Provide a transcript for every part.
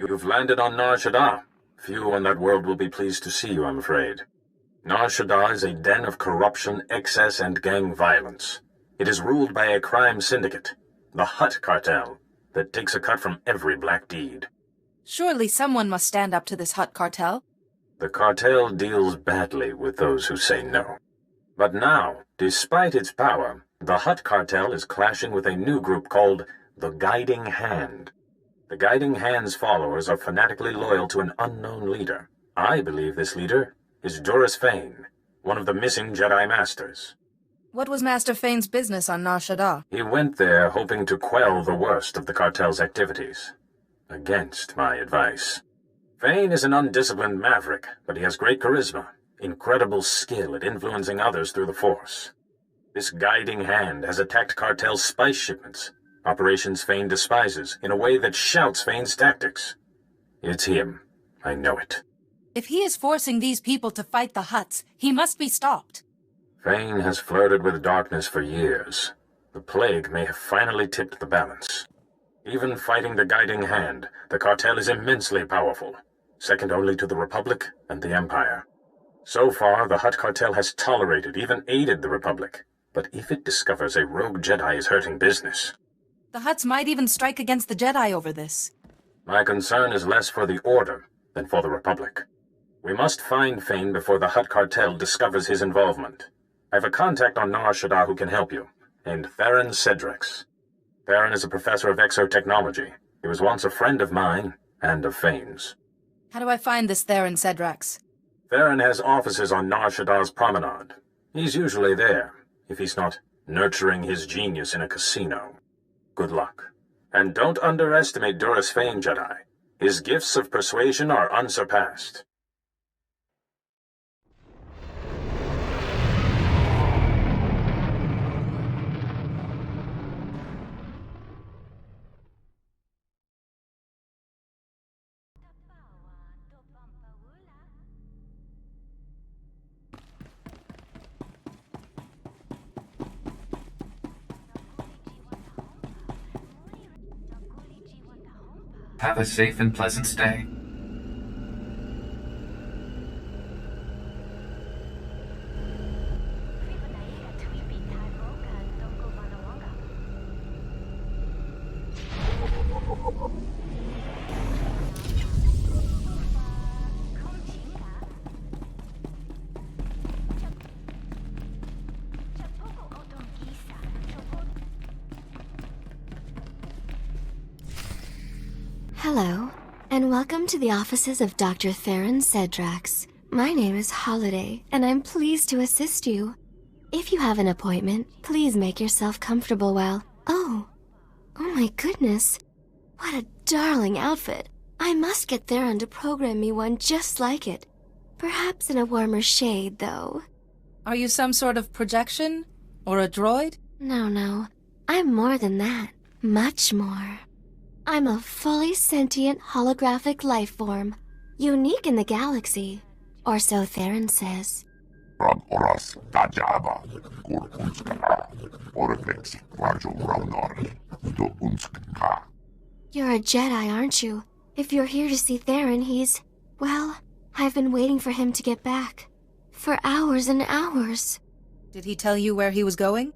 You've landed on Nar Shaddaa. Few on that world will be pleased to see you, I'm afraid. Nar Shaddaa is a den of corruption, excess, and gang violence. It is ruled by a crime syndicate, the Hutt Cartell, that takes a cut from every black deed. Surely someone must stand up to this Hutt Cartell. The cartel deals badly with those who say no. But now, despite its power, the Hutt Cartell is clashing with a new group called the Guiding Hand. The Guiding Hand's followers are fanatically loyal to an unknown leader. I believe this leader is Duras Fain, one of the missing Jedi Masters. What was Master Fain's business on Nar Shaddaa? He went there hoping to quell the worst of the cartel's activities, against my advice. Fain is an undisciplined maverick, but he has great charisma, incredible skill at influencing others through the Force. This Guiding Hand has attacked cartel spice shipments, operations Fain despises, in a way that shouts Fain's tactics. It's him. I know it. If he is forcing these people to fight the Hutts, he must be stopped. Fain has flirted with darkness for years. The plague may have finally tipped the balance. Even fighting the Guiding Hand, the cartel is immensely powerful, second only to the Republic and the Empire. So far, the Hutt Cartel has tolerated, even aided the Republic. But if it discovers a rogue Jedi is hurting business... The Hutts might even strike against the Jedi over this. My concern is less for the Order than for the Republic. We must find Fain before the Hutt Cartel discovers his involvement. I have a contact on Nar Shaddaa who can help you, named Theron Cedrex. Theron is a professor of exotechnology. He was once a friend of mine and of Fain's. How do I find this Theron Cedrex? Theron has offices on Nar Shaddaa's promenade. He's usually there, if he's not nurturing his genius in a casino. Good luck. And don't underestimate Duras Fain, Jedi. His gifts of persuasion are unsurpassed. Have a safe and pleasant stay. Hello, and welcome to the offices of Dr. Theron Cedrex. My name is Holiday, and I'm pleased to assist you. If you have an appointment, please make yourself comfortable while... Oh my goodness. What a darling outfit. I must get Theron to program me one just like it. Perhaps in a warmer shade, though. Are you some sort of projection? Or a droid? No. I'm more than that. Much more. I'm a fully sentient holographic life form, unique in the galaxy, or so Theron says. You're a Jedi, aren't you? If you're here to see Theron, well, I've been waiting for him to get back. For hours and hours. Did he tell you where he was going?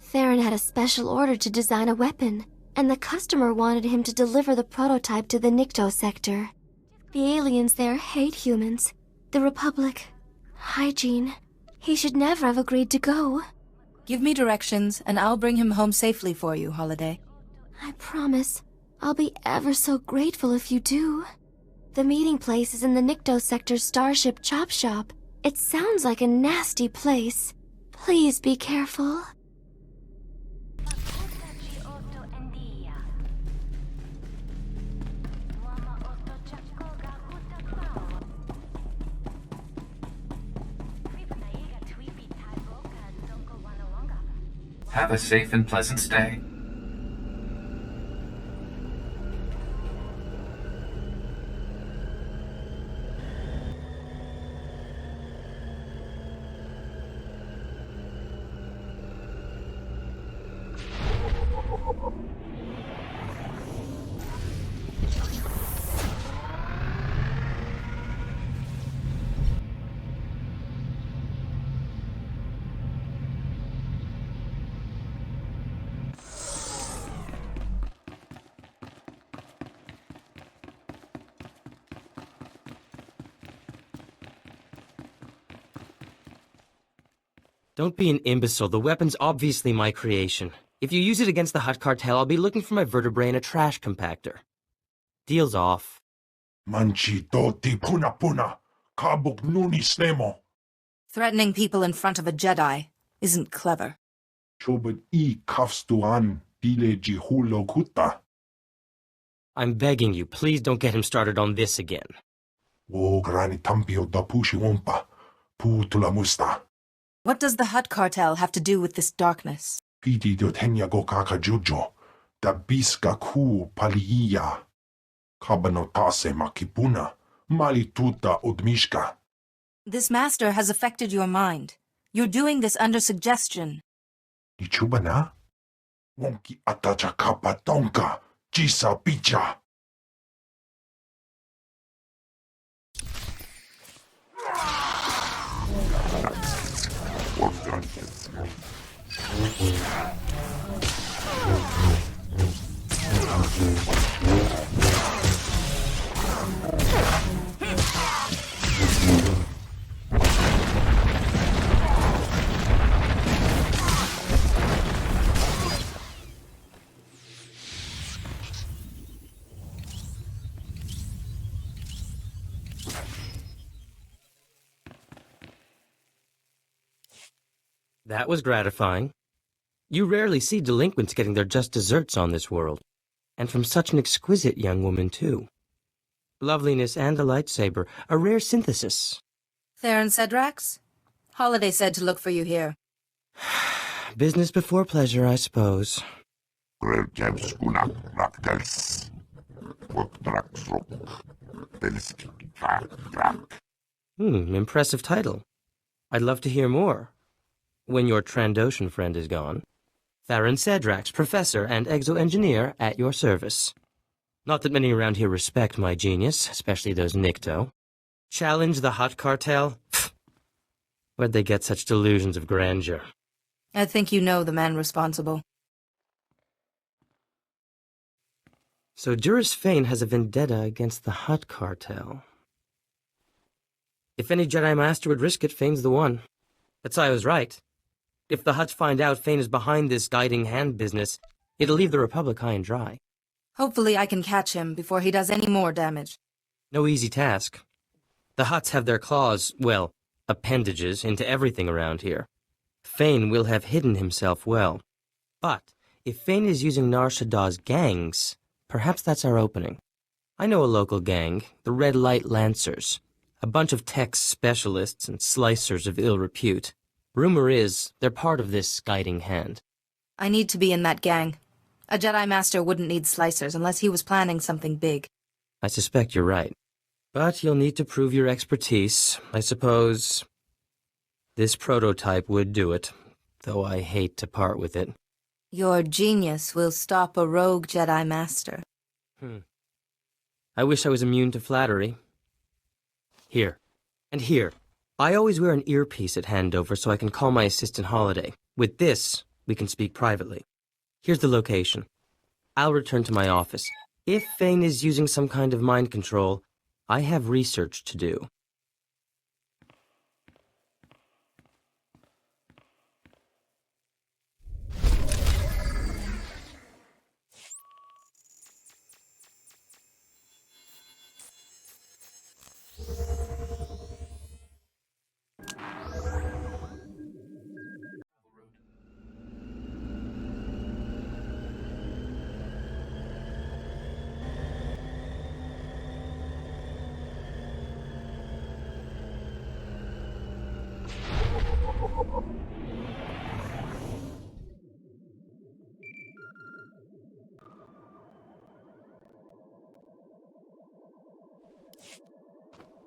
Theron had a special order to design a weapon, and the customer wanted him to deliver the prototype to the Nikto sector. The aliens there hate humans. The Republic. Hygiene. He should never have agreed to go. Give me directions, and I'll bring him home safely for you, Holiday. I promise. I'll be ever so grateful if you do. The meeting place is in the Nikto sector's Starship Chop Shop. It sounds like a nasty place. Please be careful. Have a safe and pleasant stay. Don't be an imbecile. The weapon's obviously my creation. If you use it against the Hutt Cartell, I'll be looking for my vertebrae in a trash compactor. Deal's off. Manchi doti puna puna. Kabuk nuni snemo. Threatening people in front of a Jedi isn't clever. Chobad I kafstuan dileji holo kutta. I'm begging you, please don't get him started on this again. Wo grani tampio da pushi wompa. Putula musta. What does the Hutt Cartell have to do with this darkness? Piti dotenya go kaka jujo. Da biska ku paliya. Kabanotase makipuna. Mali tuta odmishka. This master has affected your mind. You're doing this under suggestion. Nichuba na? Wonki atacha kapa tonka. Jisa picha. That was gratifying. You rarely see delinquents getting their just desserts on this world. And from such an exquisite young woman, too. Loveliness and a lightsaber, a rare synthesis. Theron Cedrax? Holiday said to look for you here. Business before pleasure, I suppose. Impressive title. I'd love to hear more. When your Trandoshan friend is gone. Theron Cedrax, professor and exo-engineer at your service. Not that many around here respect my genius, especially those Nikto. Challenge the Hutt Cartell? Where'd they get such delusions of grandeur? I think you know the man responsible. So Duras Fain has a vendetta against the Hutt Cartell. If any Jedi Master would risk it, Fain's the one. That's why I was right. If the Hutts find out Fain is behind this guiding hand business, it'll leave the Republic high and dry. Hopefully I can catch him before he does any more damage. No easy task. The Hutts have their claws, well, appendages, into everything around here. Fain will have hidden himself well. But if Fain is using Nar Shaddaa's gangs, perhaps that's our opening. I know a local gang, the Red Light Lancers. A bunch of tech specialists and slicers of ill repute. Rumor is, they're part of this guiding hand. I need to be in that gang. A Jedi Master wouldn't need slicers unless he was planning something big. I suspect you're right. But you'll need to prove your expertise. I suppose this prototype would do it, though I hate to part with it. Your genius will stop a rogue Jedi Master. I wish I was immune to flattery. Here. And here. I always wear an earpiece at handover so I can call my assistant Holiday. With this, we can speak privately. Here's the location. I'll return to my office. If Fain is using some kind of mind control, I have research to do.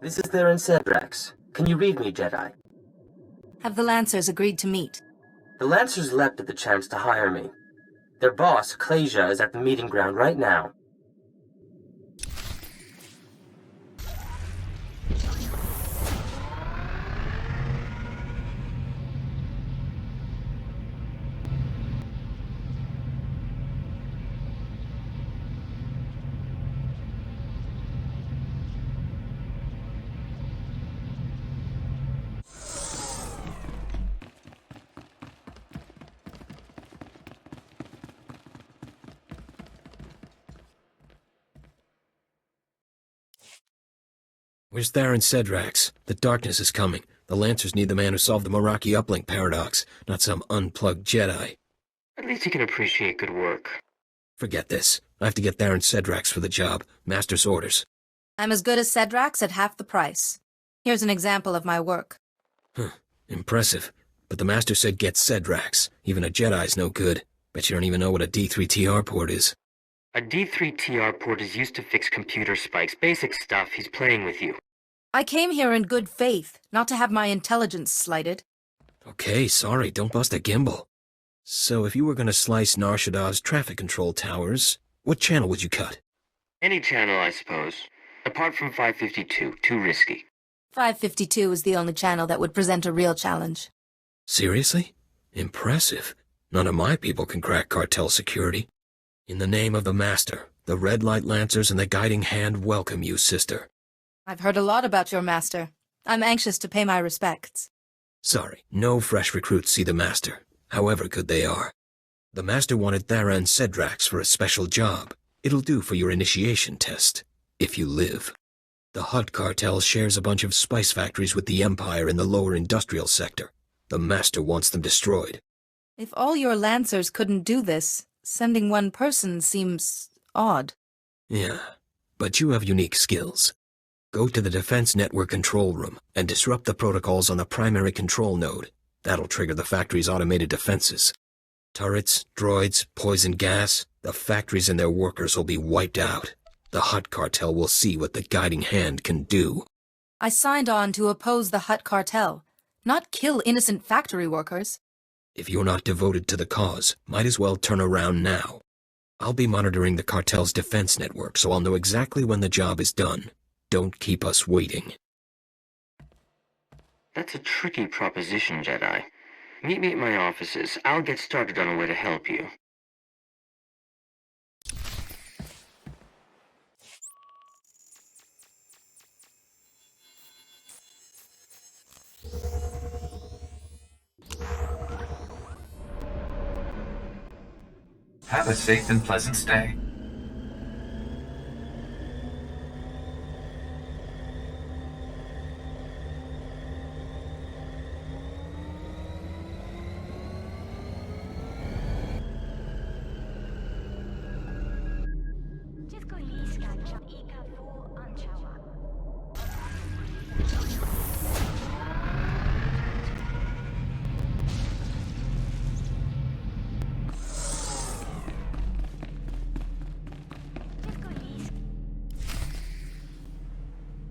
This is Theron Cedrax. Can you read me, Jedi? Have the Lancers agreed to meet? The Lancers leapt at the chance to hire me. Their boss, Clasia, is at the meeting ground right now. Where's Theron Sedrax? The darkness is coming. The Lancers need the man who solved the Meraki uplink paradox, not some unplugged Jedi. At least he can appreciate good work. Forget this. I have to get Theron Sedrax for the job. Master's orders. I'm as good as Sedrax at half the price. Here's an example of my work. Impressive. But the Master said get Sedrax. Even a Jedi's no good. Bet you don't even know what a D3TR port is. A D3TR port is used to fix computer spikes. Basic stuff. He's playing with you. I came here in good faith, not to have my intelligence slighted. Okay, sorry, don't bust a gimbal. So if you were gonna slice Nar Shaddaa's traffic control towers, what channel would you cut? Any channel, I suppose. Apart from 552. Too risky. 552 is the only channel that would present a real challenge. Seriously? Impressive. None of my people can crack cartel security. In the name of the Master, the Red Light Lancers and the Guiding Hand welcome you, sister. I've heard a lot about your master. I'm anxious to pay my respects. Sorry, no fresh recruits see the Master, however good they are. The Master wanted Theron Sedrax for a special job. It'll do for your initiation test, if you live. The Hutt Cartell shares a bunch of spice factories with the Empire in the lower industrial sector. The Master wants them destroyed. If all your Lancers couldn't do this, sending one person seems odd. Yeah, but you have unique skills. Go to the Defense Network control room and disrupt the protocols on the primary control node. That'll trigger the factory's automated defenses. Turrets, droids, poison gas, the factories and their workers will be wiped out. The Hutt Cartell will see what the Guiding Hand can do. I signed on to oppose the Hutt Cartell, not kill innocent factory workers. If you're not devoted to the cause, might as well turn around now. I'll be monitoring the cartel's defense network, so I'll know exactly when the job is done. Don't keep us waiting. That's a tricky proposition, Jedi. Meet me at my offices. I'll get started on a way to help you. Have a safe and pleasant stay.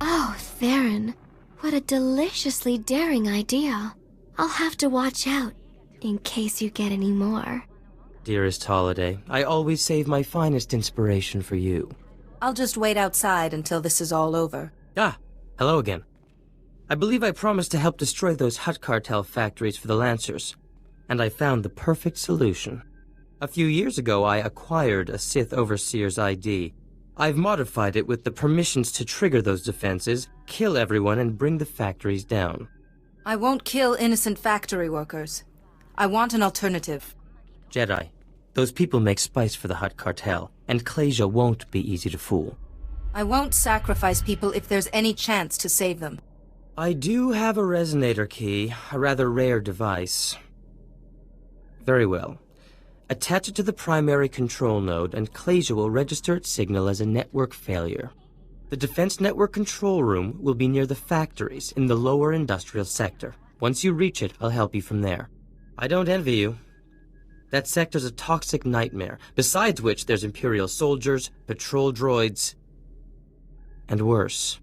Oh, Theron, what a deliciously daring idea. I'll have to watch out, in case you get any more. Dearest Holiday, I always save my finest inspiration for you. I'll just wait outside until this is all over. Ah, hello again. I believe I promised to help destroy those Hutt Cartell factories for the Lancers, and I found the perfect solution. A few years ago, I acquired a Sith Overseer's ID. I've modified it with the permissions to trigger those defenses, kill everyone, and bring the factories down. I won't kill innocent factory workers. I want an alternative. Jedi, those people make spice for the Hutt Cartell, and Clasia won't be easy to fool. I won't sacrifice people if there's any chance to save them. I do have a resonator key, a rather rare device. Very well. Attach it to the primary control node, and Clasia will register its signal as a network failure. The Defense Network control room will be near the factories in the lower industrial sector. Once you reach it, I'll help you from there. I don't envy you. That sector's a toxic nightmare, besides which there's Imperial soldiers, patrol droids, and worse.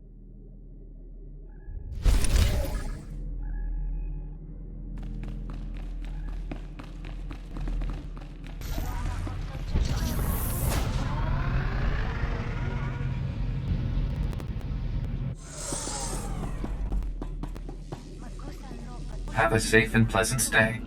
Have a safe and pleasant stay.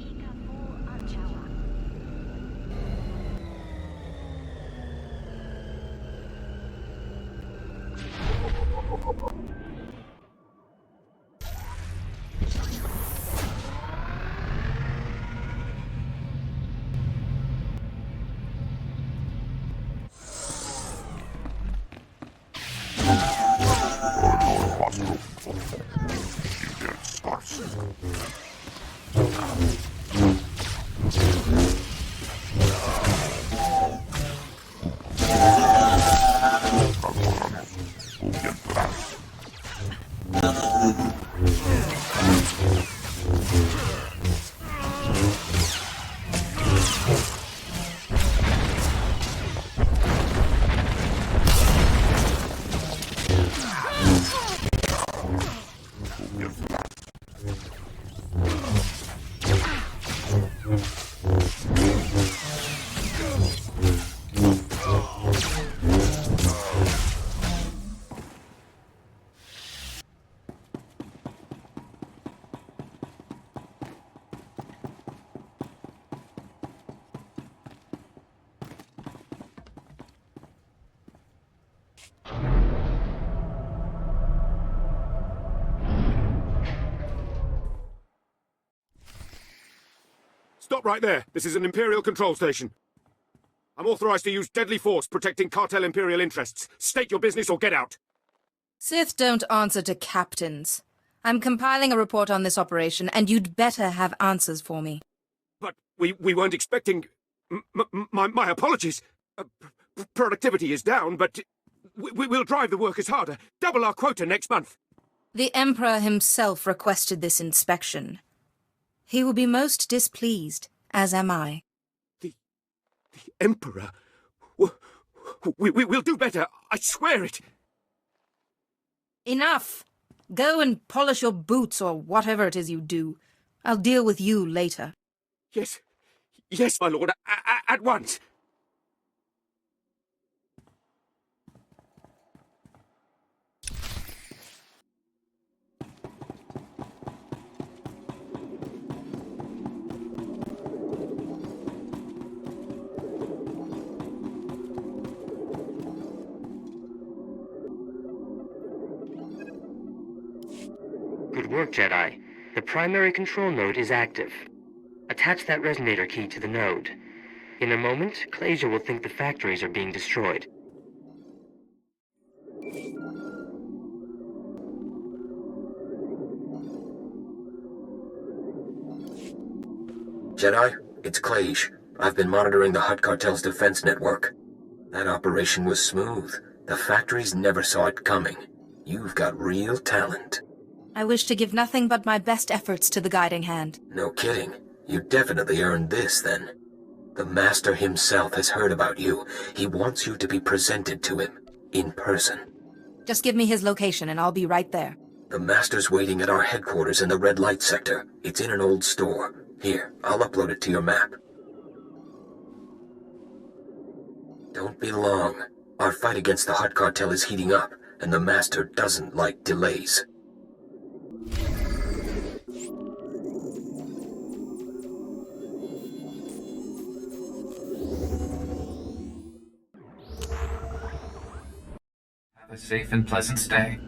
Stop right there. This is an Imperial control station. I'm authorized to use deadly force protecting cartel Imperial interests. State your business or get out. Sith don't answer to captains. I'm compiling a report on this operation, and you'd better have answers for me. But we weren't expecting... My apologies. Productivity is down, but we'll drive the workers harder. Double our quota next month. The Emperor himself requested this inspection. He will be most displeased, as am I. The Emperor? We'll do better, I swear it! Enough! Go and polish your boots or whatever it is you do. I'll deal with you later. Yes, my lord, at once! Good work, Jedi. The primary control node is active. Attach that resonator key to the node. In a moment, Clasia will think the factories are being destroyed. Jedi, it's Clage. I've been monitoring the Hutt Cartel's defense network. That operation was smooth. The factories never saw it coming. You've got real talent. I wish to give nothing but my best efforts to the guiding hand. No kidding. You definitely earned this, then. The Master himself has heard about you. He wants you to be presented to him, in person. Just give me his location and I'll be right there. The Master's waiting at our headquarters in the red light sector. It's in an old store. Here, I'll upload it to your map. Don't be long. Our fight against the Hutt Cartel is heating up, and the Master doesn't like delays. Have a safe and pleasant stay.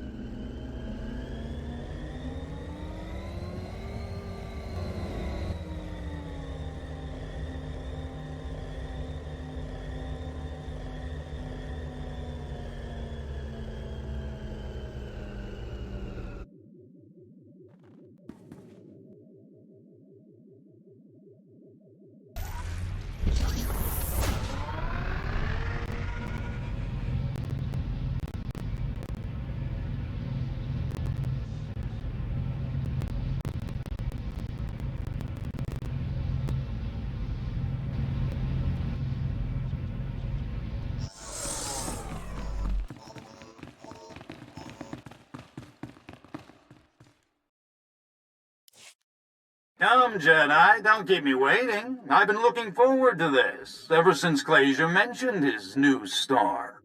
Come, Jedi, don't keep me waiting. I've been looking forward to this, ever since Clasia mentioned his new star.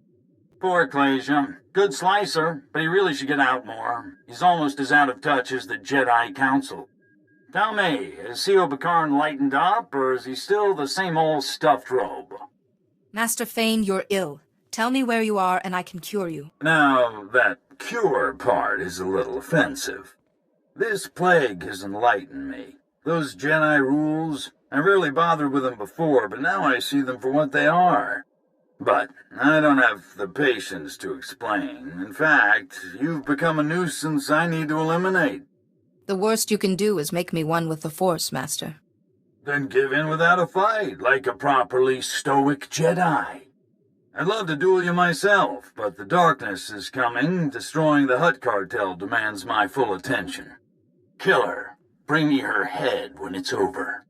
Poor Clasia. Good slicer, but he really should get out more. He's almost as out of touch as the Jedi Council. Tell me, is C.O. Vivicar lightened up, or is he still the same old stuffed robe? Master Fain, you're ill. Tell me where you are and I can cure you. Now, that cure part is a little offensive. This plague has enlightened me. Those Jedi rules, I rarely bothered with them before, but now I see them for what they are. But I don't have the patience to explain. In fact, you've become a nuisance I need to eliminate. The worst you can do is make me one with the Force, Master. Then give in without a fight, like a properly stoic Jedi. I'd love to duel you myself, but the darkness is coming. Destroying the Hutt Cartell demands my full attention. Kill her. Bring me her head when it's over.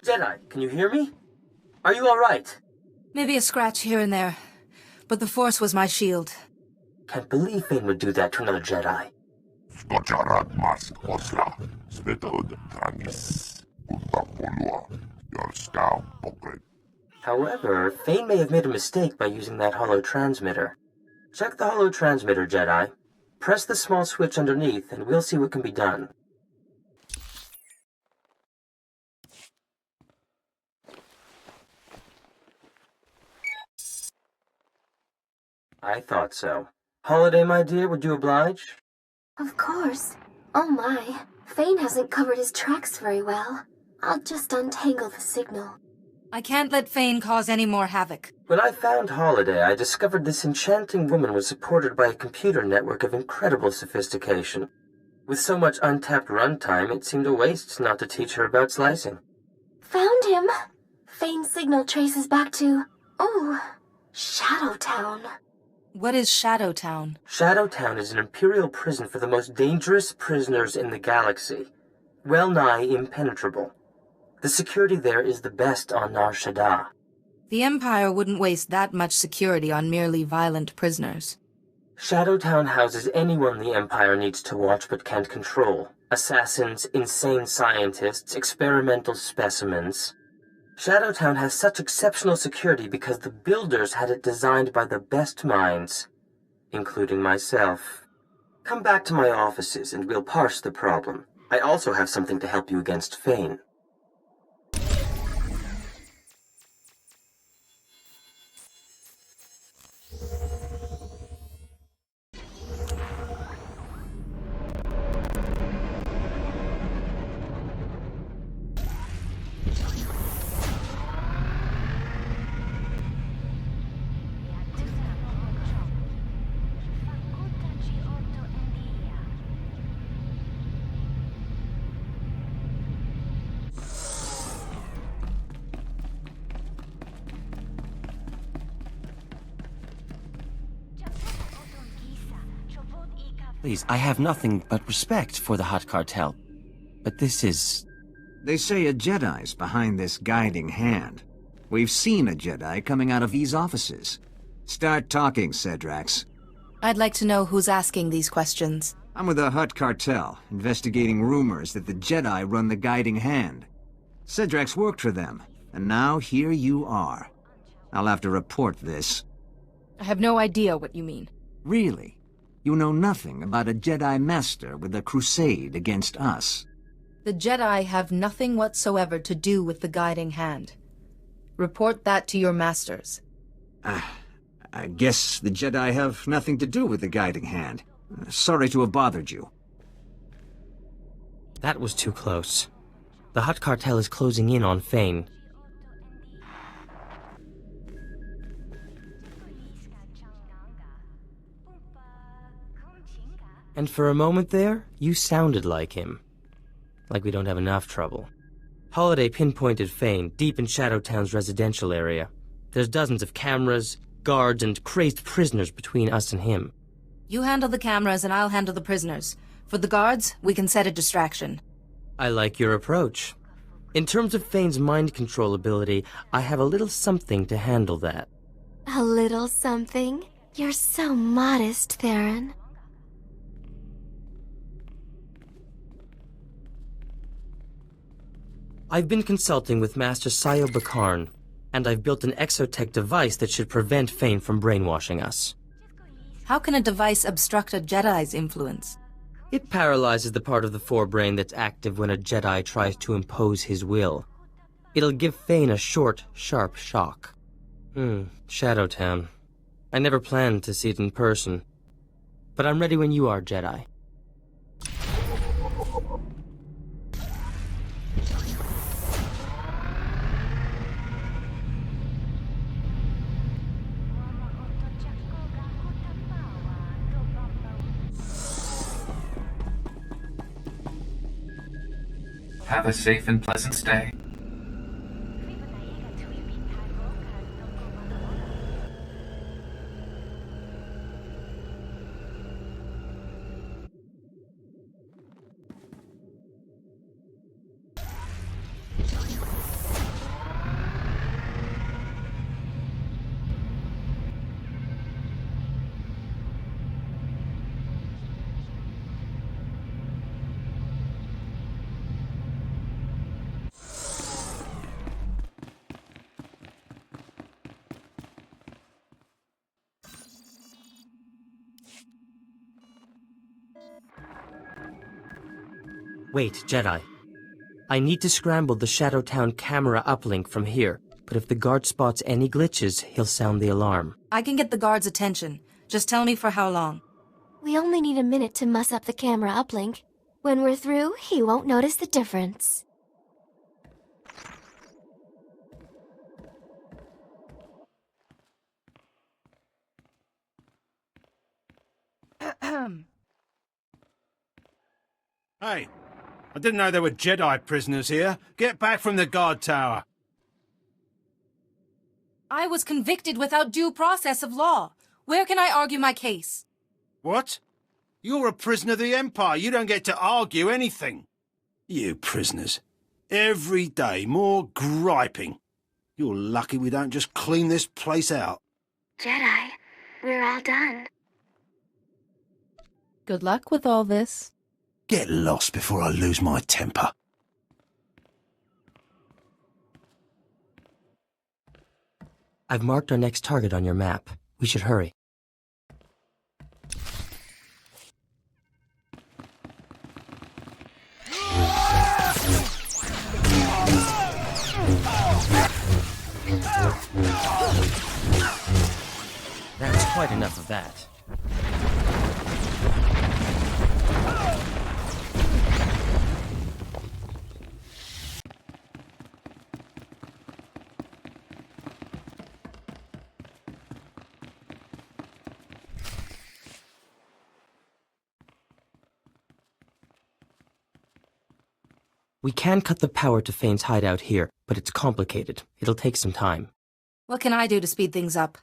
Jedi, can you hear me? Are you all right? Maybe a scratch here and there, but the Force was my shield. Can't believe Fain would do that to another Jedi. However, Fain may have made a mistake by using that holo transmitter. Check the holo transmitter, Jedi. Press the small switch underneath, and we'll see what can be done. I thought so. Holiday, my dear, would you oblige? Of course. Oh my, Fain hasn't covered his tracks very well. I'll just untangle the signal. I can't let Fain cause any more havoc. When I found Holiday, I discovered this enchanting woman was supported by a computer network of incredible sophistication. With so much untapped runtime, it seemed a waste not to teach her about slicing. Found him! Fain's signal traces back to... Shadowtown. What is Shadowtown? Shadowtown is an imperial prison for the most dangerous prisoners in the galaxy. Well nigh impenetrable. The security there is the best on Nar Shaddaa. The Empire wouldn't waste that much security on merely violent prisoners. Shadowtown houses anyone the Empire needs to watch but can't control. Assassins, insane scientists, experimental specimens. Shadowtown has such exceptional security because the builders had it designed by the best minds, including myself. Come back to my offices and we'll parse the problem. I also have something to help you against Fain. Please, I have nothing but respect for the Hutt Cartell. But this is... They say a Jedi's behind this guiding hand. We've seen a Jedi coming out of these offices. Start talking, Cedrax. I'd like to know who's asking these questions. I'm with the Hutt Cartell, investigating rumors that the Jedi run the guiding hand. Cedrax worked for them, and now here you are. I'll have to report this. I have no idea what you mean. Really? You know nothing about a Jedi Master with a crusade against us. The Jedi have nothing whatsoever to do with the guiding hand. Report that to your masters. I guess the Jedi have nothing to do with the guiding hand. Sorry to have bothered you. That was too close. The Hutt Cartell is closing in on Fain. And for a moment there, you sounded like him. Like we don't have enough trouble. Holiday pinpointed Fain deep in Shadowtown's residential area. There's dozens of cameras, guards, and crazed prisoners between us and him. You handle the cameras and I'll handle the prisoners. For the guards, we can set a distraction. I like your approach. In terms of Fane's mind control ability, I have a little something to handle that. A little something? You're so modest, Theron. I've been consulting with Master Sayo Bakarn, and I've built an exotech device that should prevent Fane from brainwashing us. How can a device obstruct a Jedi's influence? It paralyzes the part of the forebrain that's active when a Jedi tries to impose his will. It'll give Fane a short, sharp shock. Shadowtown. I never planned to see it in person. But I'm ready when you are, Jedi. Have a safe and pleasant stay. Wait, Jedi. I need to scramble the Shadowtown camera uplink from here, but if the guard spots any glitches, he'll sound the alarm. I can get the guard's attention. Just tell me for how long. We only need a minute to muss up the camera uplink. When we're through, he won't notice the difference. Hey, I didn't know there were Jedi prisoners here. Get back from the guard tower. I was convicted without due process of law. Where can I argue my case? What? You're a prisoner of the Empire. You don't get to argue anything. You prisoners. Every day, more griping. You're lucky we don't just clean this place out. Jedi, we're all done. Good luck with all this. Get lost before I lose my temper. I've marked our next target on your map. We should hurry. That's quite enough of that. We can cut the power to Fane's hideout here, but it's complicated. It'll take some time. What can I do to speed things up?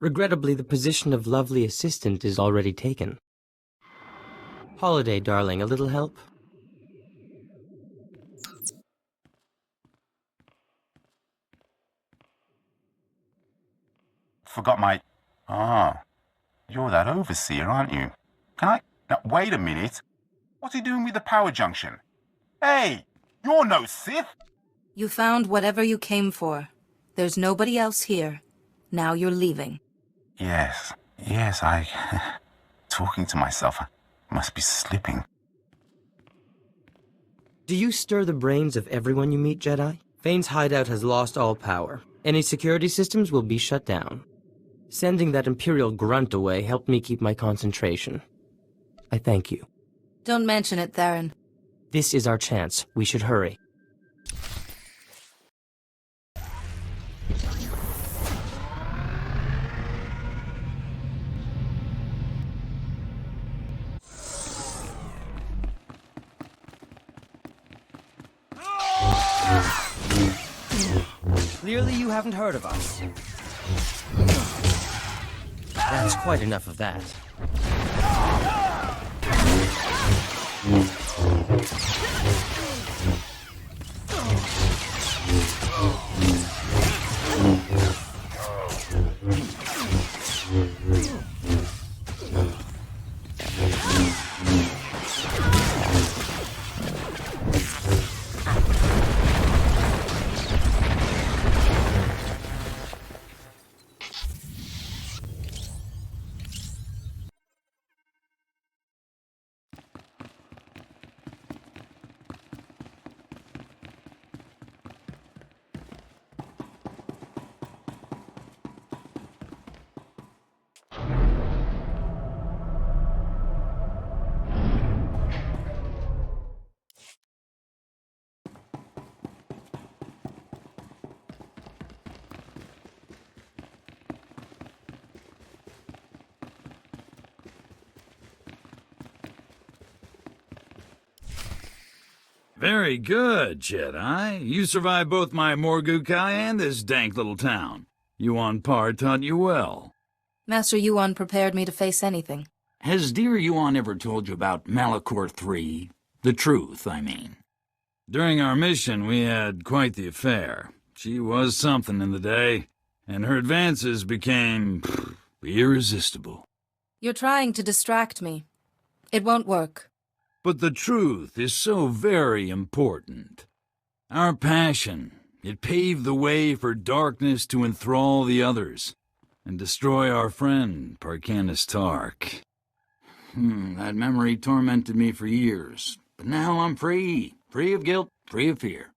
Regrettably, the position of lovely assistant is already taken. Holiday, darling, a little help? Forgot my... Ah, you're that overseer, aren't you? Can I... Now, wait a minute. What's he doing with the power junction? Hey, you're no Sith! You found whatever you came for. There's nobody else here. Now you're leaving. Yes, I... Talking to myself, I must be slipping. Do you stir the brains of everyone you meet, Jedi? Fane's hideout has lost all power. Any security systems will be shut down. Sending that Imperial grunt away helped me keep my concentration. I thank you. Don't mention it, Theron. This is our chance. We should hurry. Clearly you haven't heard of us. That's quite enough of that. Very good, Jedi. You survived both my Morgukai and this dank little town. Yuan Par taught you well. Master Yuan prepared me to face anything. Has dear Yuan ever told you about Malachor III? The truth, I mean. During our mission, we had quite the affair. She was something in the day, and her advances became irresistible. You're trying to distract me. It won't work. But the truth is so very important. Our passion, it paved the way for darkness to enthrall the others, and destroy our friend, Parkanis Tark. That memory tormented me for years, but now I'm free. Free of guilt, free of fear.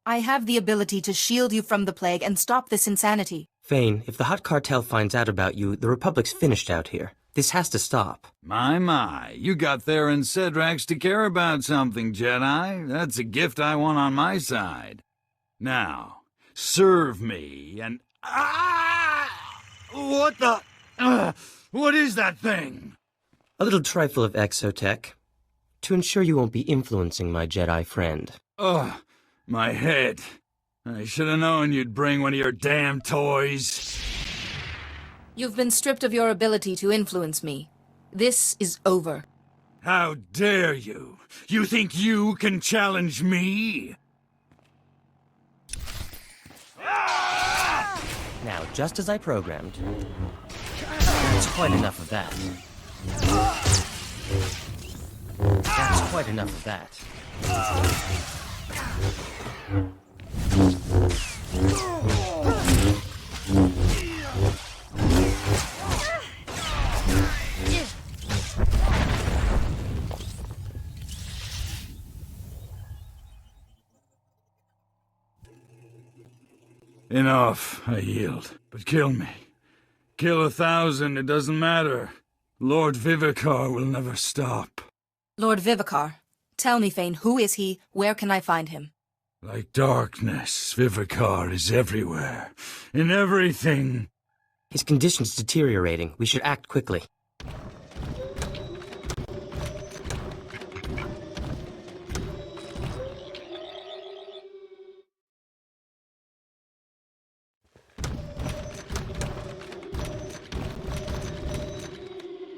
I have the ability to shield you from the plague and stop this insanity. Fain, if the Hutt Cartell finds out about you, the Republic's finished out here. This has to stop. My, you got Theron Cedrax to care about something, Jedi. That's a gift I want on my side. Now, serve me and... What the... what is that thing? A little trifle of exotech, to ensure you won't be influencing my Jedi friend. Ugh, my head. I should have known you'd bring one of your damn toys. You've been stripped of your ability to influence me. This is over. How dare you? You think you can challenge me? Now, just as I programmed. That's quite enough of that. That's quite enough of that. Enough, I yield. But kill me. Kill 1,000, it doesn't matter. Lord Vivicar will never stop. Lord Vivicar, tell me, Fain, who is he? Where can I find him? Like darkness, Vivicar is everywhere. In everything. His condition's deteriorating. We should act quickly.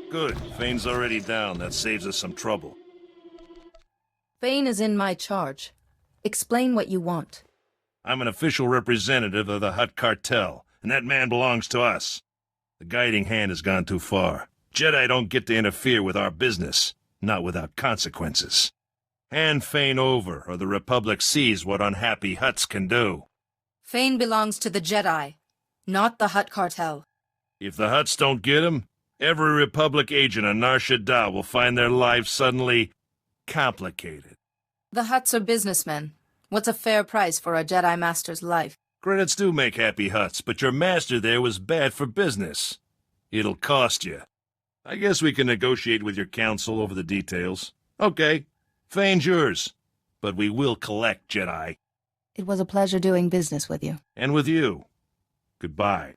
Good. Fain's already down. That saves us some trouble. Fain is in my charge. Explain what you want. I'm an official representative of the Hutt Cartell, and that man belongs to us. The guiding hand has gone too far. Jedi don't get to interfere with our business, not without consequences. Hand Fain over, or the Republic sees what unhappy Hutts can do. Fain belongs to the Jedi, not the Hutt Cartell. If the Hutts don't get him, every Republic agent on Nar Shaddaa will find their lives suddenly complicated. The Hutts are businessmen. What's a fair price for a Jedi Master's life? Credits do make happy Hutts, but your master there was bad for business. It'll cost you. I guess we can negotiate with your council over the details. Okay, Fain's yours. But we will collect, Jedi. It was a pleasure doing business with you. And with you. Goodbye.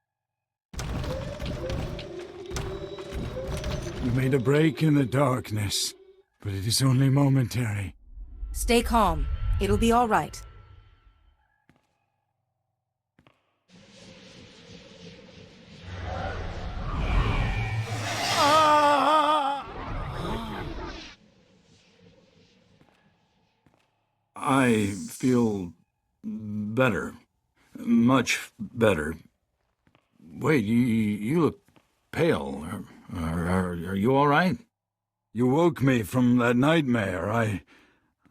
You made a break in the darkness, but it is only momentary. Stay calm. It'll be all right. I feel better. Much better. Wait, you look pale. Are you all right? You woke me from that nightmare.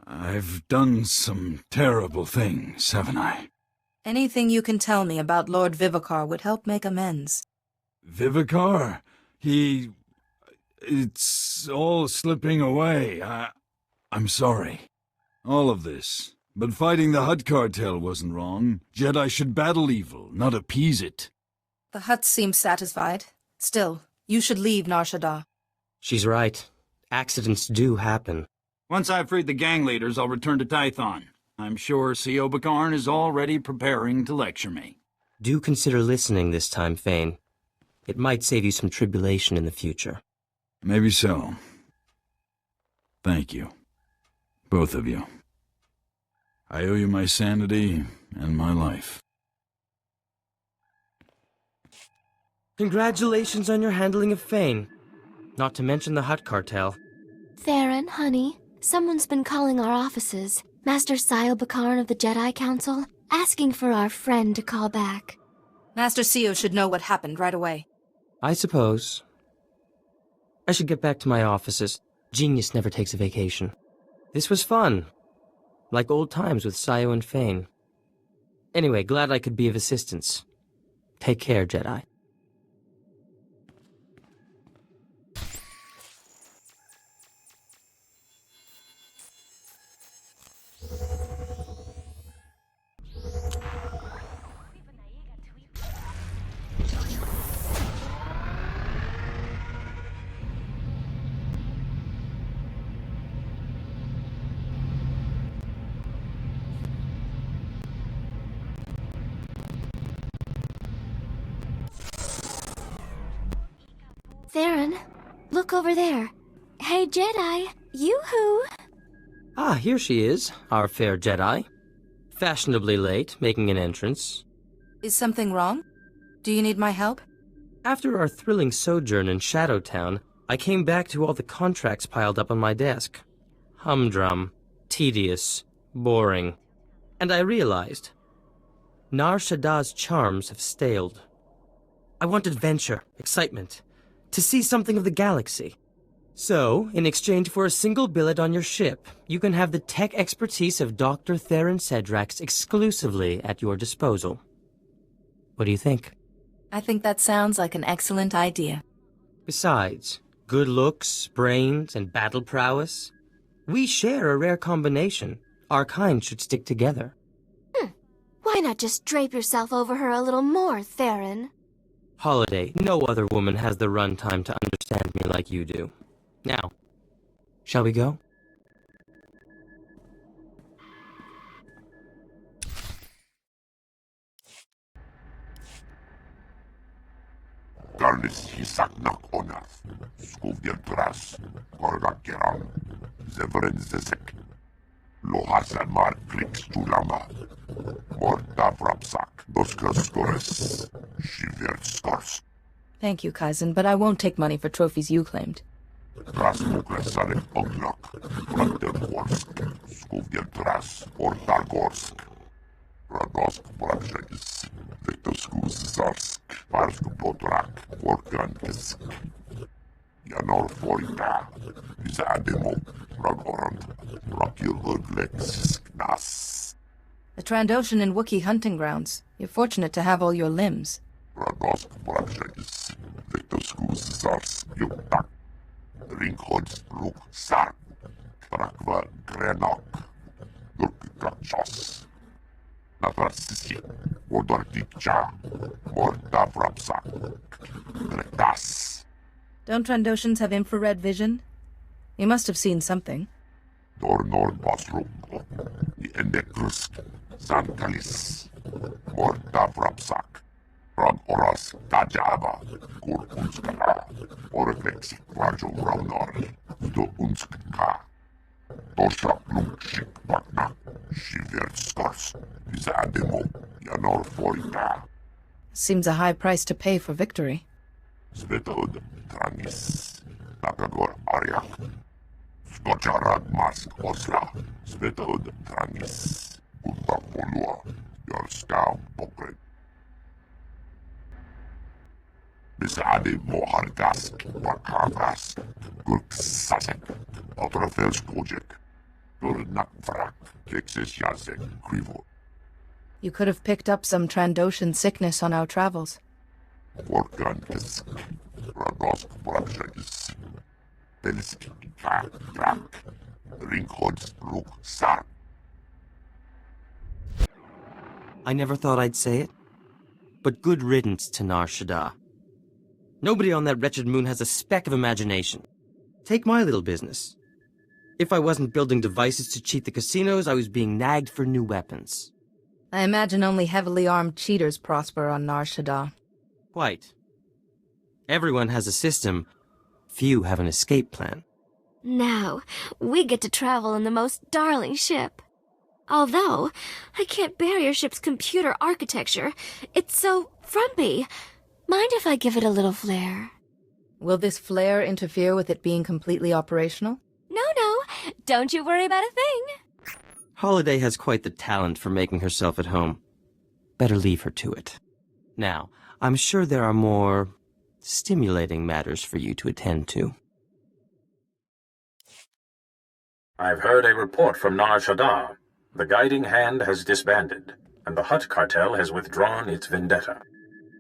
I've done some terrible things, haven't I? Anything you can tell me about Lord Vivicar would help make amends. Vivicar? It's all slipping away. I'm sorry. All of this. But fighting the Hutt Cartell wasn't wrong. Jedi should battle evil, not appease it. The Hutts seem satisfied. Still, you should leave Nar Shaddaa. She's right. Accidents do happen. Once I've freed the gang leaders, I'll return to Tython. I'm sure C.O. Bakarn is already preparing to lecture me. Do consider listening this time, Fain. It might save you some tribulation in the future. Maybe so. Thank you. Both of you. I owe you my sanity and my life. Congratulations on your handling of Fain. Not to mention the Hutt Cartell. Theron, honey, someone's been calling our offices. Master Vivicar of the Jedi Council, asking for our friend to call back. Master Sio should know what happened right away. I suppose. I should get back to my offices. Genius never takes a vacation. This was fun. Like old times with Sio and Fain. Anyway, glad I could be of assistance. Take care, Jedi. Theron, look over there. Hey, Jedi, yoo-hoo! Ah, here she is, our fair Jedi. Fashionably late, making an entrance. Is something wrong? Do you need my help? After our thrilling sojourn in Shadowtown, I came back to all the contracts piled up on my desk. Humdrum, tedious, boring. And I realized, Nar Shaddaa's charms have staled. I want adventure, excitement, to see something of the galaxy. So, in exchange for a single billet on your ship, you can have the tech expertise of Dr. Theron Cedrax exclusively at your disposal. What do you think? I think that sounds like an excellent idea. Besides, good looks, brains, and battle prowess. We share a rare combination. Our kind should stick together. Why not just drape yourself over her a little more, Theron? Holiday, no other woman has the runtime to understand me like you do. Now, shall we go? Garnis hisaknak onas, skuvdientras, korgakeran, zevrenzezek, lohasan mar kliks tulama, morta vrapsak, doskaskores, shiverskors. Thank you, Kaizen, but I won't take money for trophies you claimed. Krasmuklesanek oglak, brantergorsk, skuvdientras, ortargorsk, radosk brakshagis, vektoskuzarsk, parsk potrak, orkankisk, Janor Forita, Vizademo, Ragorant, Rakilurglexisk Nas. The Trandoshan and Wookiee hunting grounds. You're fortunate to have all your limbs. Radosk Brakshagis, Vektoskuzars, Yuktak, Ringhods, Ruk, Sark, Trakva, Grenok, Lurkakachos, Natrassisi, Odortikcha, Morta Vrapsak, Gretas. Don't Trandoshans have infrared vision? You must have seen something. Dornor Basruk, Endekrusk, Sankalis, Morta Vrapsak, Rag Oras, Tajaba, Kur Unskala, Orvexik Varjo Raunor, Do Unskka, Tosha Plumshik Bakna, Shiverskors, Vizademo, Janor Forita. Seems a high price to pay for victory. Svetod Tranis, Nakagor Aryak, Skocharad Mask Osla, Svetod Tranis, Utakpolua, Yorska Pokret. Besade Mohargask, Bakavask, Gurksasek, Otrofelskodjek, Durnakvrak, Kexes Yazek, Krivo. You could have picked up some Trandoshan sickness on our travels. Vorkankisk, Radosk Brakshagis, Belsk, Kak, Drak, Ringhods, Ruk, Sark. I never thought I'd say it, but good riddance to Nar Shaddaa. Nobody on that wretched moon has a speck of imagination. Take my little business. If I wasn't building devices to cheat the casinos, I was being nagged for new weapons. I imagine only heavily armed cheaters prosper on Nar Shaddaa. Quite. Everyone has a system. Few have an escape plan. Now, we get to travel in the most darling ship. Although, I can't bear your ship's computer architecture. It's so frumpy. Mind if I give it a little flair? Will this flare interfere with it being completely operational? No. Don't you worry about a thing. Holiday has quite the talent for making herself at home. Better leave her to it. Now, I'm sure there are more stimulating matters for you to attend to. I've heard a report from Nar Shaddaa. The Guiding Hand has disbanded, and the Hutt Cartell has withdrawn its vendetta.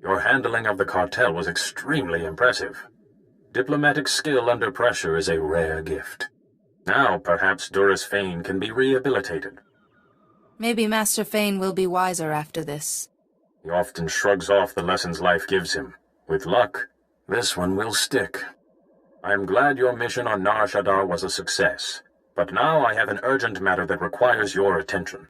Your handling of the cartel was extremely impressive. Diplomatic skill under pressure is a rare gift. Now, perhaps Duras Fain can be rehabilitated. Maybe Master Fain will be wiser after this. He often shrugs off the lessons life gives him. With luck, this one will stick. I am glad your mission on Nar Shaddaa was a success, but now I have an urgent matter that requires your attention.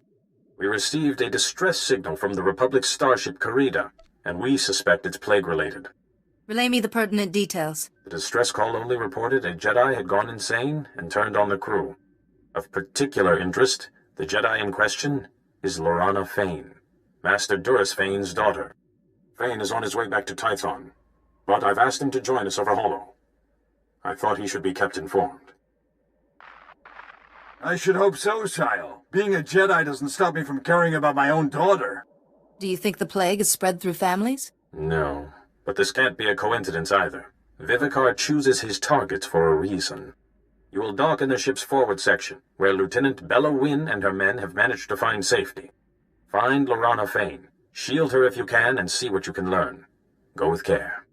We received a distress signal from the Republic's starship Karida, and we suspect it's plague-related. Relay me the pertinent details. The distress call only reported a Jedi had gone insane and turned on the crew. Of particular interest, the Jedi in question is Laranna Fain, Master Duras Fain's daughter. Fain is on his way back to Tython, but I've asked him to join us over holo. I thought he should be kept informed. I should hope so, Shyle. Being a Jedi doesn't stop me from caring about my own daughter. Do you think the plague is spread through families? No, but this can't be a coincidence either. Vivicar chooses his targets for a reason. You will dock in the ship's forward section, where Lieutenant Bella Wynn and her men have managed to find safety. Find Laranna Fain, shield her if you can, and see what you can learn. Go with care.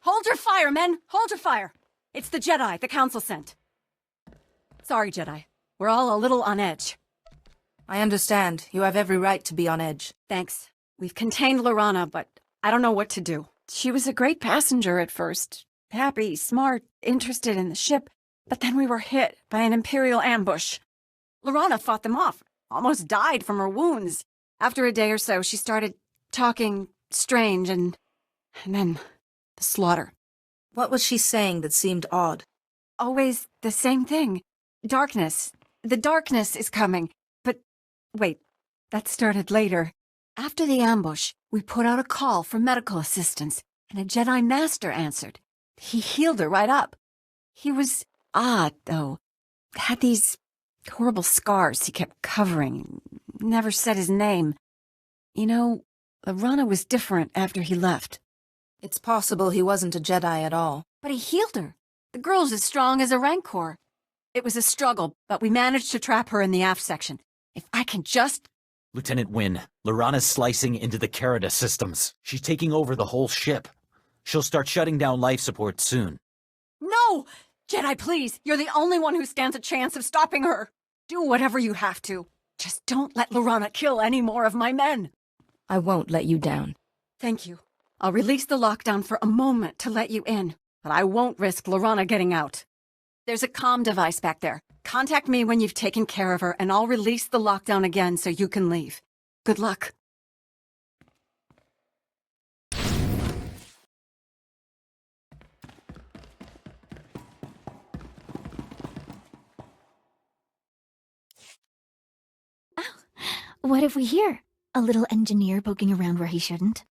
Hold your fire, men! Hold your fire! It's the Jedi the Council sent. Sorry, Jedi. We're all a little on edge. I understand. You have every right to be on edge. Thanks. We've contained Laranna, but I don't know what to do. She was a great passenger at first. Happy, smart, interested in the ship. But then we were hit by an Imperial ambush. Laranna fought them off. Almost died from her wounds. After a day or so, she started talking strange and then the slaughter. What was she saying that seemed odd? Always the same thing. Darkness. The darkness is coming. But wait, that started later. After the ambush, we put out a call for medical assistance, and a Jedi Master answered. He healed her right up. He was odd, though. Had these horrible scars he kept covering. Never said his name. You know, Laranna was different after he left. It's possible he wasn't a Jedi at all. But he healed her. The girl's as strong as a Rancor. It was a struggle, but we managed to trap her in the aft section. If I can just... Lieutenant Wynn, Laranna's slicing into the Carida systems. She's taking over the whole ship. She'll start shutting down life support soon. No! Jedi, please! You're the only one who stands a chance of stopping her. Do whatever you have to. Just don't let Laranna kill any more of my men. I won't let you down. Thank you. I'll release the lockdown for a moment to let you in, but I won't risk Laranna getting out. There's a comm device back there. Contact me when you've taken care of her, and I'll release the lockdown again so you can leave. Good luck. Oh, what have we here? A little engineer poking around where he shouldn't.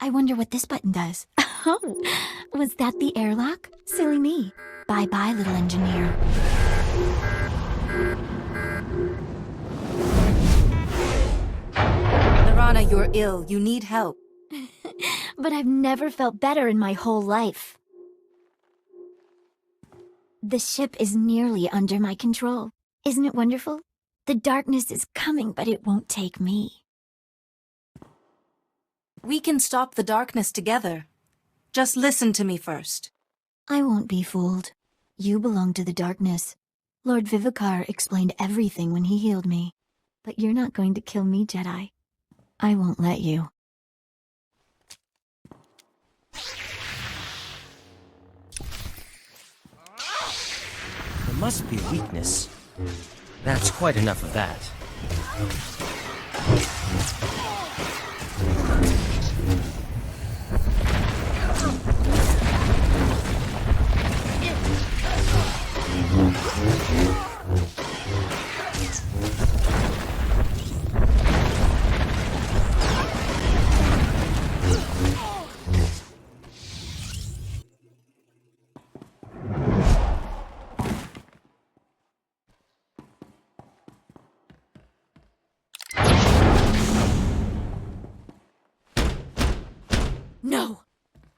I wonder what this button does. Oh, was that the airlock? Silly me. Bye-bye, little engineer. Laranna, you're ill. You need help. but I've never felt better in my whole life. The ship is nearly under my control. Isn't it wonderful? The darkness is coming, but it won't take me. We can stop the darkness together. Just listen to me first. I won't be fooled. You belong to the darkness. Lord Vivicar explained everything when he healed me. But you're not going to kill me, Jedi. I won't let you. There must be a weakness. That's quite enough of that. No!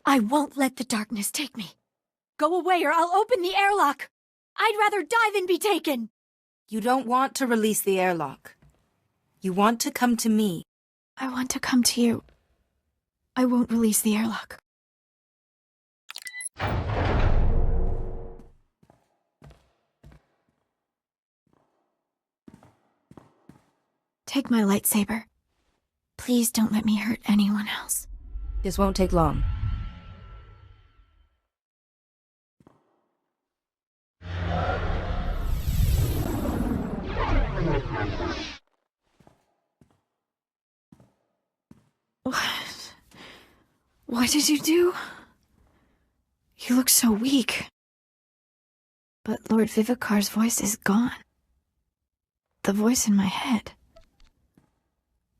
I won't let the darkness take me. Go away or I'll open the airlock! I'd rather die than be taken! You don't want to release the airlock. You want to come to me. I want to come to you. I won't release the airlock. Take my lightsaber. Please don't let me hurt anyone else. This won't take long. What did you do? You look so weak. But Lord Vivicar's voice is gone. The voice in my head.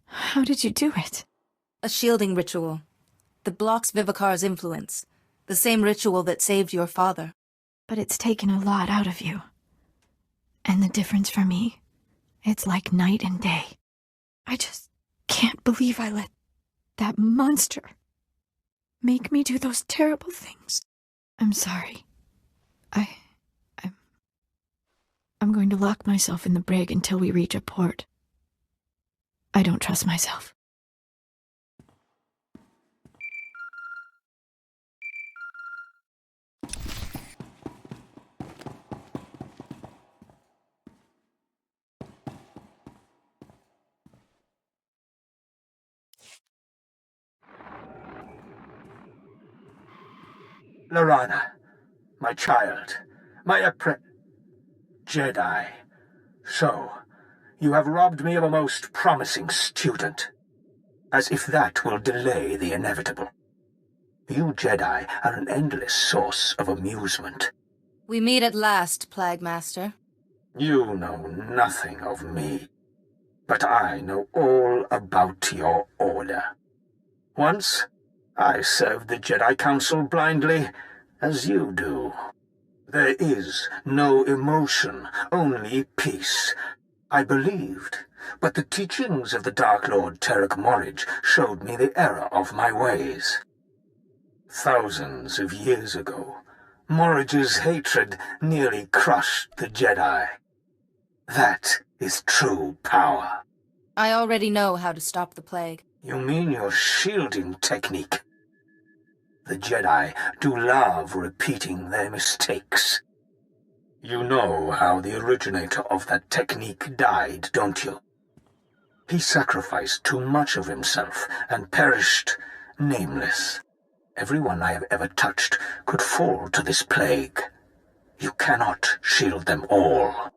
How did you do it? A shielding ritual that blocks Vivicar's influence. The same ritual that saved your father. But it's taken a lot out of you. And the difference for me, it's like night and day. I just can't believe I let that monster make me do those terrible things. I'm sorry. I'm going to lock myself in the brig until we reach a port. I don't trust myself. Laranna, my child, my Jedi. So, you have robbed me of a most promising student. As if that will delay the inevitable. You Jedi are an endless source of amusement. We meet at last, Plague Master. You know nothing of me. But I know all about your order. Once, I served the Jedi Council blindly, as you do. There is no emotion, only peace. I believed, but the teachings of the Dark Lord Terek Morridge showed me the error of my ways. Thousands of years ago, Morridge's hatred nearly crushed the Jedi. That is true power. I already know how to stop the plague. You mean your shielding technique? The Jedi do love repeating their mistakes. You know how the originator of that technique died, don't you? He sacrificed too much of himself and perished nameless. Everyone I have ever touched could fall to this plague. You cannot shield them all.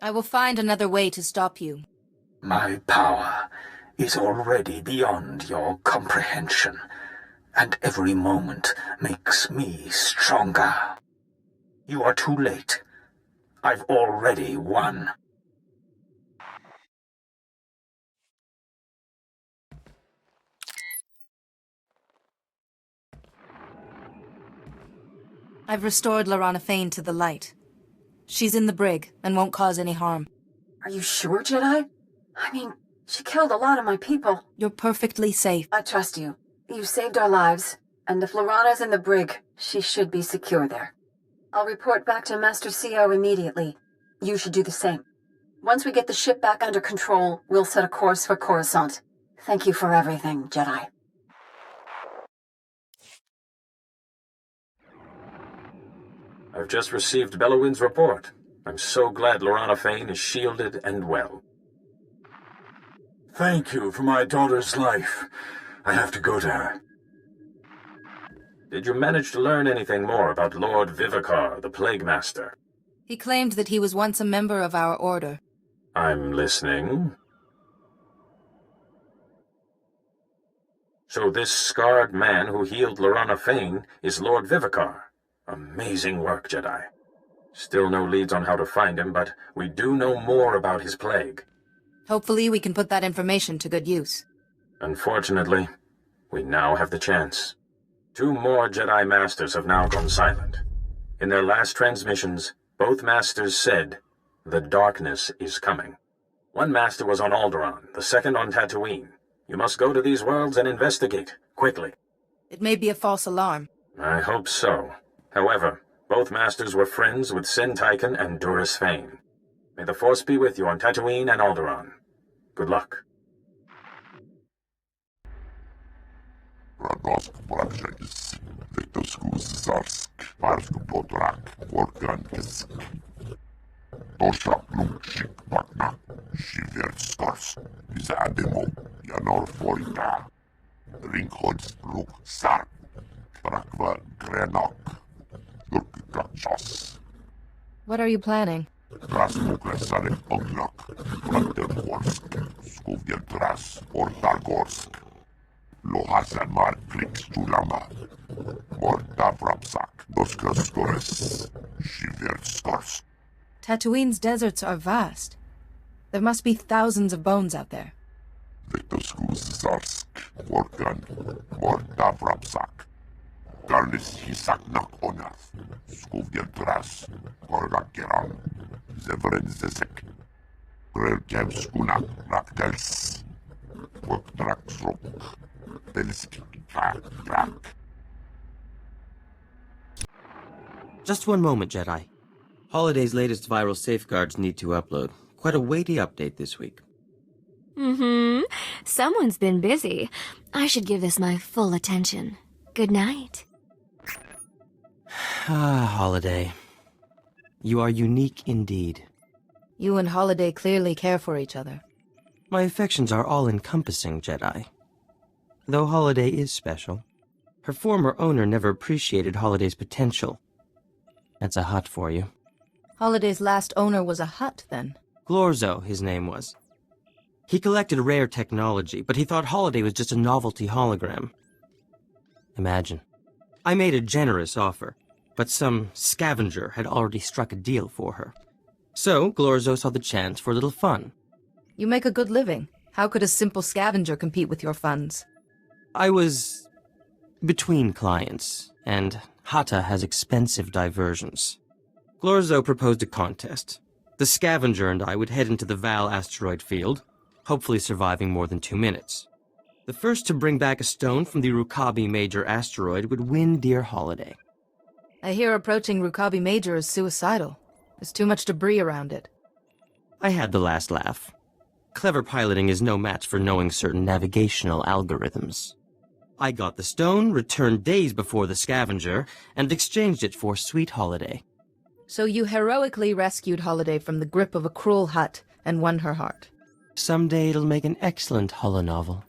I will find another way to stop you. My power is already beyond your comprehension, and every moment makes me stronger. You are too late. I've already won. I've restored Laranna Fain to the light. She's in the brig and won't cause any harm. Are you sure, Jedi? I mean, she killed a lot of my people. You're perfectly safe. I trust you. You saved our lives, and if Laranna's in the brig, she should be secure there. I'll report back to Master CO immediately. You should do the same. Once we get the ship back under control, we'll set a course for Coruscant. Thank you for everything, Jedi. I've just received Bellowin's report. I'm so glad Laranna Fain is shielded and well. Thank you for my daughter's life. I have to go to her. Did you manage to learn anything more about Lord Vivicar, the Plague Master? He claimed that he was once a member of our order. I'm listening. So this scarred man who healed Laranna Fain is Lord Vivicar. Amazing work, Jedi. Still no leads on how to find him, but we do know more about his plague. Hopefully we can put that information to good use. Unfortunately, we now have the chance. 2 more Jedi Masters have now gone silent. In their last transmissions, both Masters said, "The darkness is coming." One Master was on Alderaan, the second on Tatooine. You must go to these worlds and investigate, quickly. It may be a false alarm. I hope so. However, both Masters were friends with Sin Tychon and Duras Fain. May the Force be with you on Tatooine and Alderaan. Good luck. Radosk Brabżenis, Wytosku Zarsk, Parsk Podrak, Organkisk. Tosha Plumsik Pakna, Siwierskors, Zademo, Janor Forita, Ringhods Luk Sar, Trakwa Grenok, Lurkikachos. What are you planning? Rasmukresarek Oglok, Brantergorsk, Skuvietras, Ortargorsk. Lohazamar Krikstulama, Morta Vrapsak, Doskaskores, Siwierskors. Tatooine's deserts are vast. There must be thousands of bones out there. Wytosku Zarsk, Organ, Morta Vrapsak. Garnis Hisaknak Onas, Skuvietras, Korgakeran, Zevrenzesek, Grelkevskuna, Raktels, Woktraksrok. Just one moment, Jedi. Holiday's latest viral safeguards need to upload. Quite a weighty update this week. Someone's been busy. I should give this my full attention. Good night. Holiday. You are unique indeed. You and Holiday clearly care for each other. My affections are all-encompassing, Jedi. Though Holiday is special, her former owner never appreciated Holiday's potential. That's a Hutt for you. Holiday's last owner was a Hutt, then? Glorzo, his name was. He collected rare technology, but he thought Holiday was just a novelty hologram. Imagine. I made a generous offer, but some scavenger had already struck a deal for her. So, Glorzo saw the chance for a little fun. You make a good living. How could a simple scavenger compete with your funds? I was between clients, and Hatta has expensive diversions. Glorzo proposed a contest. The scavenger and I would head into the Val asteroid field, hopefully surviving more than 2 minutes. The first to bring back a stone from the Rukabi Major asteroid would win dear Holiday. I hear approaching Rukabi Major is suicidal. There's too much debris around it. I had the last laugh. Clever piloting is no match for knowing certain navigational algorithms. I got the stone, returned days before the scavenger, and exchanged it for sweet Holiday. So you heroically rescued Holiday from the grip of a cruel Hutt and won her heart. Someday it'll make an excellent holonovel.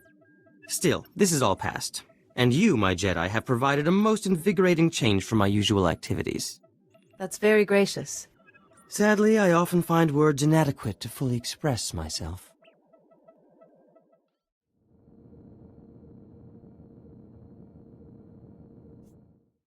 Still, this is all past, and you, my Jedi, have provided a most invigorating change from my usual activities. That's very gracious. Sadly, I often find words inadequate to fully express myself.